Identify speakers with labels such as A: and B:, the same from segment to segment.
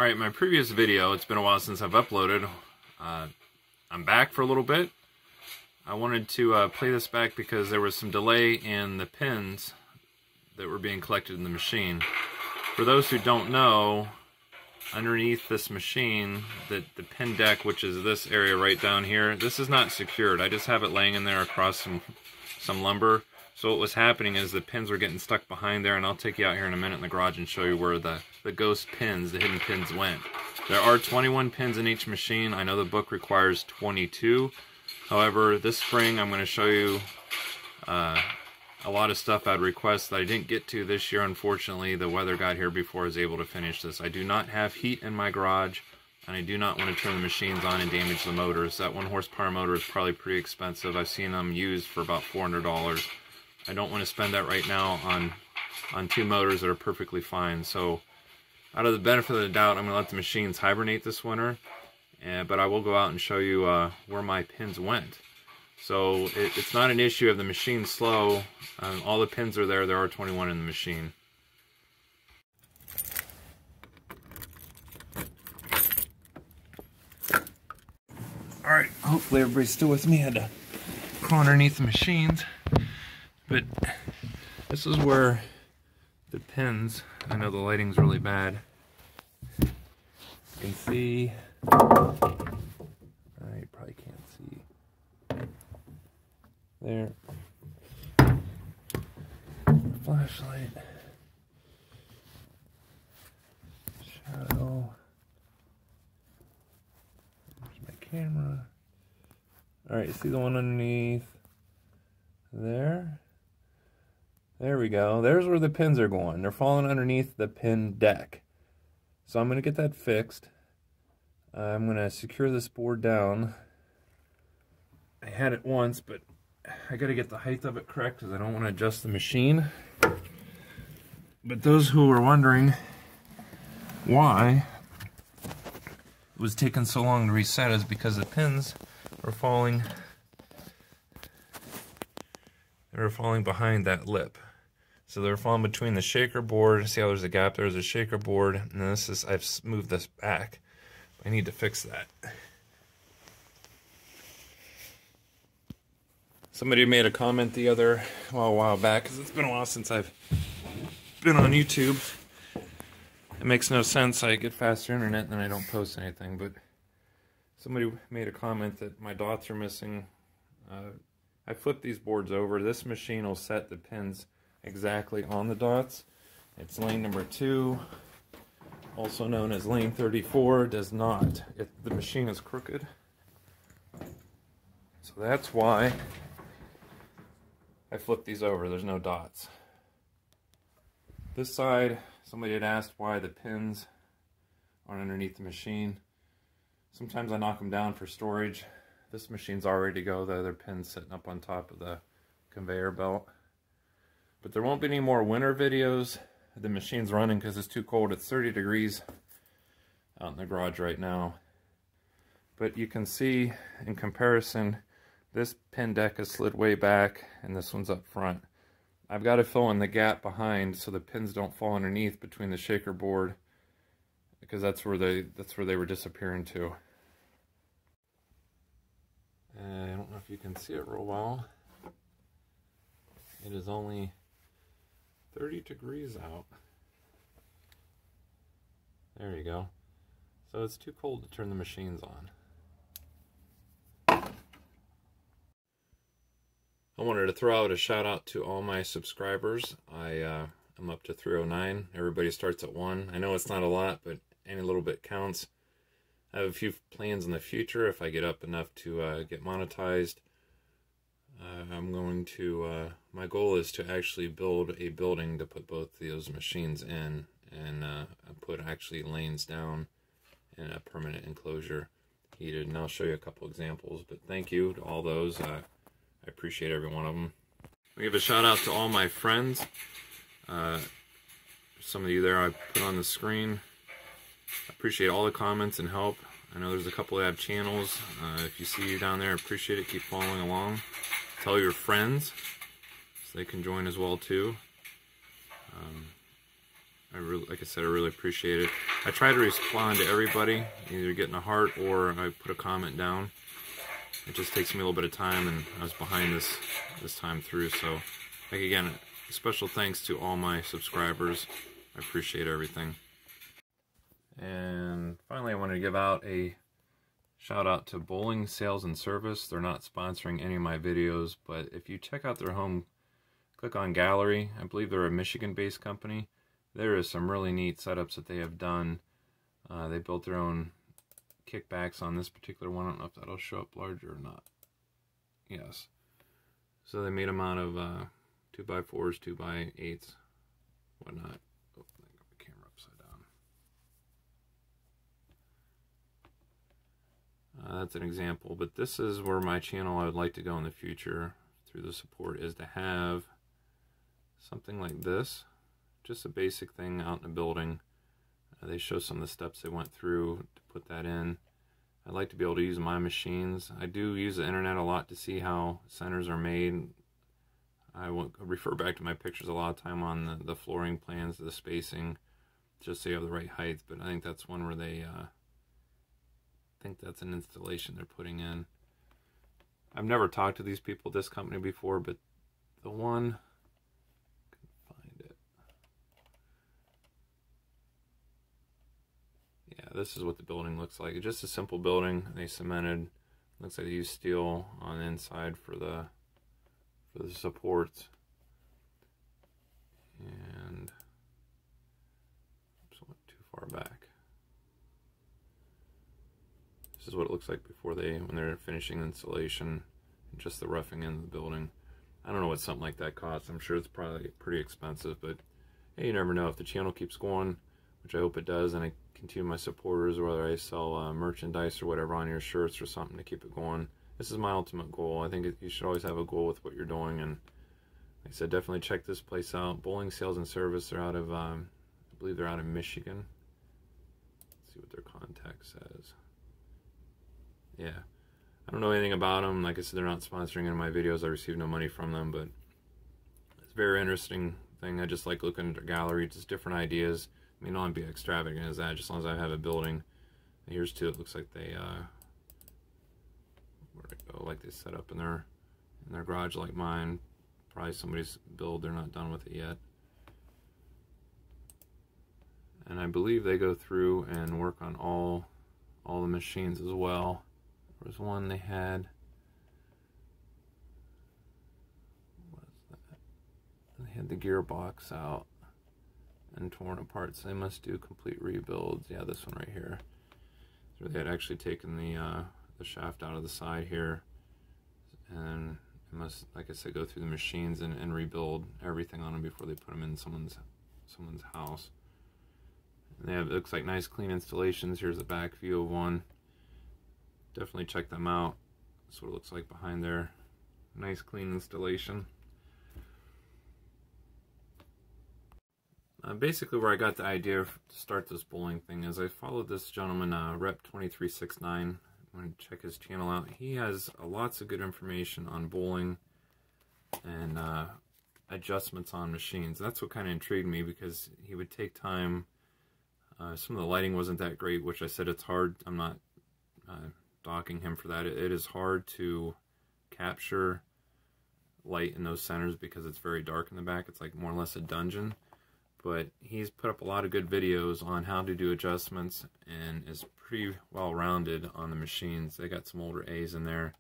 A: Alright, my previous video, it's been a while since I've uploaded. I'm back for a little bit. I wanted to play this back because there was some delay in the pins that were being collected in the machine. For those who don't know, underneath this machine, the pin deck, which is this area right down here, this is not secured. I just have it laying in there across some lumber. So what was happening is the pins were getting stuck behind there, and I'll take you out here in a minute in the garage and show you where the ghost pins, the hidden pins, went. There are 21 pins in each machine. I know the book requires 22. However, this spring I'm going to show you a lot of stuff I'd request that I didn't get to this year. Unfortunately, the weather got here before I was able to finish this. I do not have heat in my garage, and I do not want to turn the machines on and damage the motors. That 1 horsepower motor is probably pretty expensive. I've seen them used for about $400. I don't want to spend that right now on 2 motors that are perfectly fine. So out of the benefit of the doubt, I'm going to let the machines hibernate this winter, but I will go out and show you where my pins went. So it's not an issue of the machine's slow. All the pins are there. There are 21 in the machine. Alright, hopefully everybody's still with me. I had to crawl underneath the machines. But this is where the pins, I know the lighting's really bad. You can see, you probably can't see. There. Flashlight. Shadow. There's my camera. Alright, you see the one underneath there? There we go. There's where the pins are going. They're falling underneath the pin deck. So I'm going to get that fixed. I'm going to secure this board down. I had it once, but I got to get the height of it correct because I don't want to adjust the machine. But those who are wondering why it was taking so long to reset is because the pins were falling. They were falling behind that lip. So they're falling between the shaker board. See how there's a gap? There's a shaker board, and this is, I've moved this back. I need to fix that. Somebody made a comment a while back, because it's been a while since I've been on YouTube. It makes no sense. I get faster internet and then I don't post anything, but somebody made a comment that my dots are missing. I flipped these boards over. This machine will set the pins exactly on the dots. It's lane number 2, also known as lane 34, does not. The machine is crooked. So that's why I flipped these over. There's no dots. This side, somebody had asked why the pins aren't underneath the machine. Sometimes I knock them down for storage. This machine's all ready to go. The other pin's sitting up on top of the conveyor belt. But there won't be any more winter videos. The machine's running because it's too cold. It's 30 degrees out in the garage right now. But you can see in comparison, this pin deck is slid way back and this one's up front. I've got to fill in the gap behind so the pins don't fall underneath between the shaker board, because that's where they were disappearing to. I don't know if you can see it real well. It is only 30 degrees out. There you go. So it's too cold to turn the machines on. I wanted to throw out a shout out to all my subscribers. I'm up to 309. Everybody starts at 1. I know it's not a lot, but any little bit counts. I have a few plans in the future if I get up enough to get monetized. I'm going to, my goal is to actually build a building to put both of those machines in, and put actually lanes down in a permanent enclosure heated, and I'll show you a couple examples. But thank you to all those. I appreciate every one of them. I give a shout out to all my friends. Some of you there I put on the screen. I appreciate all the comments and help. I know there's a couple that have channels. If you see you down there, I appreciate it. Keep following along. Tell your friends so they can join as well too. like I said, I really appreciate it. I try to respond to everybody, either getting a heart or I put a comment down. It just takes me a little bit of time, and I was behind this time through. So, like, again, special thanks to all my subscribers. I appreciate everything. And finally, I wanted to give out a shout out to Bowling Sales and Service. They're not sponsoring any of my videos, but if you check out their home, click on gallery. I believe they're a Michigan-based company. There is some really neat setups that they have done. They built their own kickbacks on this particular one. I don't know if that'll show up larger or not. Yes. So they made them out of 2x4s, 2x8s, whatnot. Oh, I got my camera upside down. That's an example, but this is where my channel I would like to go in the future through the support, is to have something like this. Just a basic thing out in the building. They show some of the steps they went through to put that in. I'd like to be able to use my machines. I do use the internet a lot to see how centers are made. I will refer back to my pictures a lot of time on the flooring plans, the spacing, just so you have the right height. But I think that's one where they, I think that's an installation they're putting in. I've never talked to these people at this company before, but the one, this is what the building looks like. It's just a simple building. They cemented. Looks like they used steel on the inside for the supports. And just went too far back. This is what it looks like before when they're finishing installation, just the roughing end of the building. I don't know what something like that costs. I'm sure it's probably pretty expensive, but hey, you never know. If the channel keeps going, which I hope it does, and I continue my supporters, whether I sell merchandise or whatever on your shirts or something to keep it going. This is my ultimate goal. I think you should always have a goal with what you're doing, and like I said, definitely check this place out. Bowling Sales and Service. They're out of, I believe they're out of Michigan. Let's see what their contact says. Yeah, I don't know anything about them. Like I said, they're not sponsoring any of my videos. I receive no money from them, but it's a very interesting thing. I just like looking at their gallery, just different ideas. I mean, don't be extravagant as that, just as long as I have a building. And here's two, it looks like they, where'd it go? Like they set up in their garage like mine. Probably somebody's build, they're not done with it yet. And I believe they go through and work on all the machines as well. There was one they had, what is that? They had the gearbox out and torn apart, so they must do complete rebuilds. Yeah, this one right here. So they had actually taken the shaft out of the side here, and it must, like I said, go through the machines and rebuild everything on them before they put them in someone's house. And they have, it looks like, nice clean installations. Here's the back view of one. Definitely check them out. That's what it looks like behind there. Nice clean installation. Basically, where I got the idea to start this bowling thing is I followed this gentleman, Rep2369. I'm going to check his channel out. He has lots of good information on bowling and adjustments on machines. That's what kind of intrigued me, because he would take time. Some of the lighting wasn't that great, which I said it's hard. I'm not docking him for that. It is hard to capture light in those centers because it's very dark in the back. It's like more or less a dungeon. But he's put up a lot of good videos on how to do adjustments and is pretty well rounded on the machines. They got some older A's in there,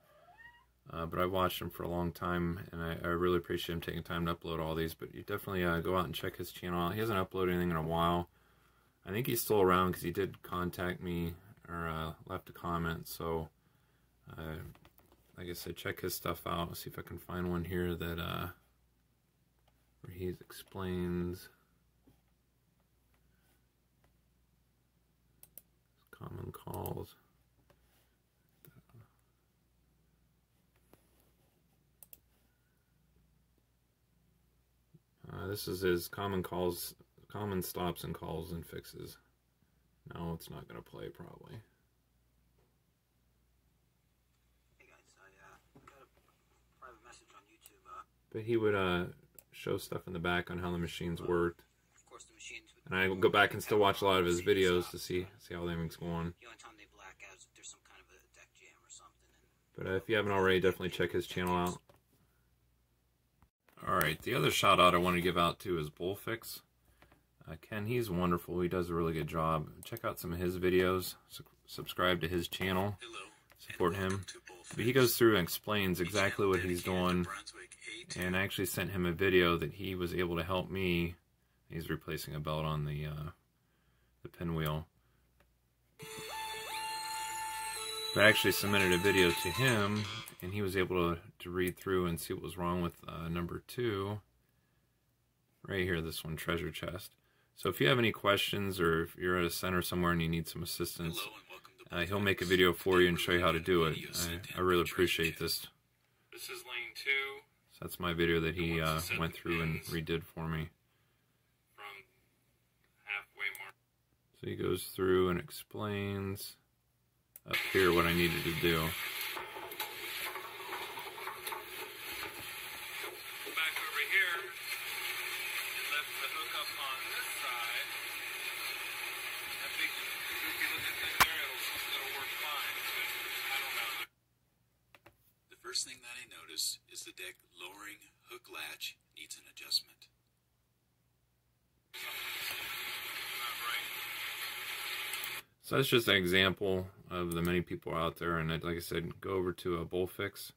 A: but I watched him for a long time, and I really appreciate him taking time to upload all these. But you definitely go out and check his channel out. He hasn't uploaded anything in a while. I think he's still around because he did contact me or left a comment. So like I said, check his stuff out. Let's see if I can find one here that where he explains common calls. This is his common stops and calls and fixes. No, it's not going to play probably.
B: Hey guys, I got a private message on YouTube.
A: But he would show stuff in the back on how the machines worked.
B: Of course, the machines.
A: And I go back and still watch a lot of his videos to see how everything's going.
B: The only time they black out is if there's some kind of a deck jam or something.
A: But if you haven't already, definitely check his channel out. Alright, the other shout out I want to give out to is Bullfix. Ken, he's wonderful. He does a really good job. Check out some of his videos. Subscribe to his channel. Support him. But he goes through and explains exactly what he's doing. And I actually sent him a video that he was able to help me. He's replacing a belt on the pinwheel. But I actually submitted a video to him, and he was able to read through and see what was wrong with number 2. Right here, this one, treasure chest. So if you have any questions, or if you're at a center somewhere and you need some assistance, he'll make a video for you and show you how to do it. I really appreciate this. This is lane 2. So that's my video that he went through and redid for me. From halfway mark. So he goes through and explains up here what I needed to do. Back over here, and lift the hook up on this side. That big goofy looking thing there, it'll work fine, but I don't know.
C: The first thing that I notice is the deck lowering hook latch needs an adjustment.
A: So that's just an example of the many people out there, and like I said, go over to a Bullfix.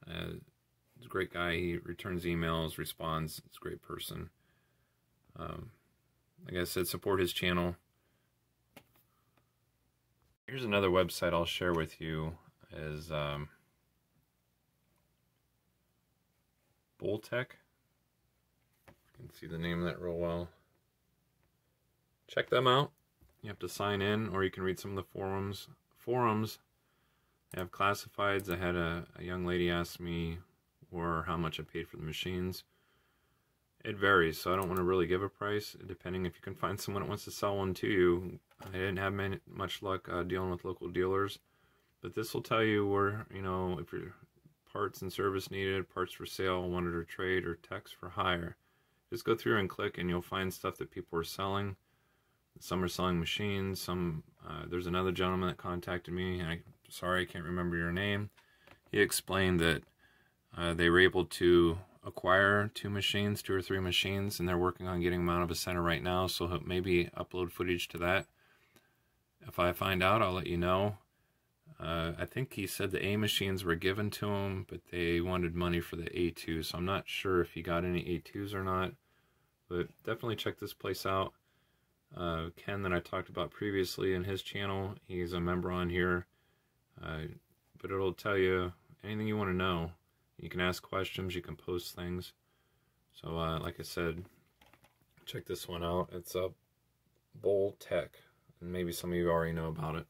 A: He's a great guy. He returns emails, responds. He's a great person. Like I said, support his channel. Here's another website I'll share with you. Is Bulltech. You can see the name of that real well. Check them out. You have to sign in, or you can read some of the forums. They have classifieds. I had a young lady ask me how much I paid for the machines. It varies, so I don't want to really give a price, depending if you can find someone that wants to sell one to you. I didn't have much luck dealing with local dealers, but this will tell you where, if your parts and service needed, parts for sale, wanted to trade, or techs for hire. Just go through and click, and you'll find stuff that people are selling. Some are selling machines. There's another gentleman that contacted me, and sorry I can't remember your name. He explained that they were able to acquire 2 or 3 machines, and they're working on getting them out of a center right now, so he'll maybe upload footage to that. If I find out, I'll let you know. I think he said the A machines were given to him, but they wanted money for the A2, so I'm not sure if he got any A2s or not, but definitely check this place out. Ken that I talked about previously in his channel, he's a member on here, but it'll tell you anything you want to know. You can ask questions, you can post things. So like I said, check this one out. It's a Bulltech, and maybe some of you already know about it.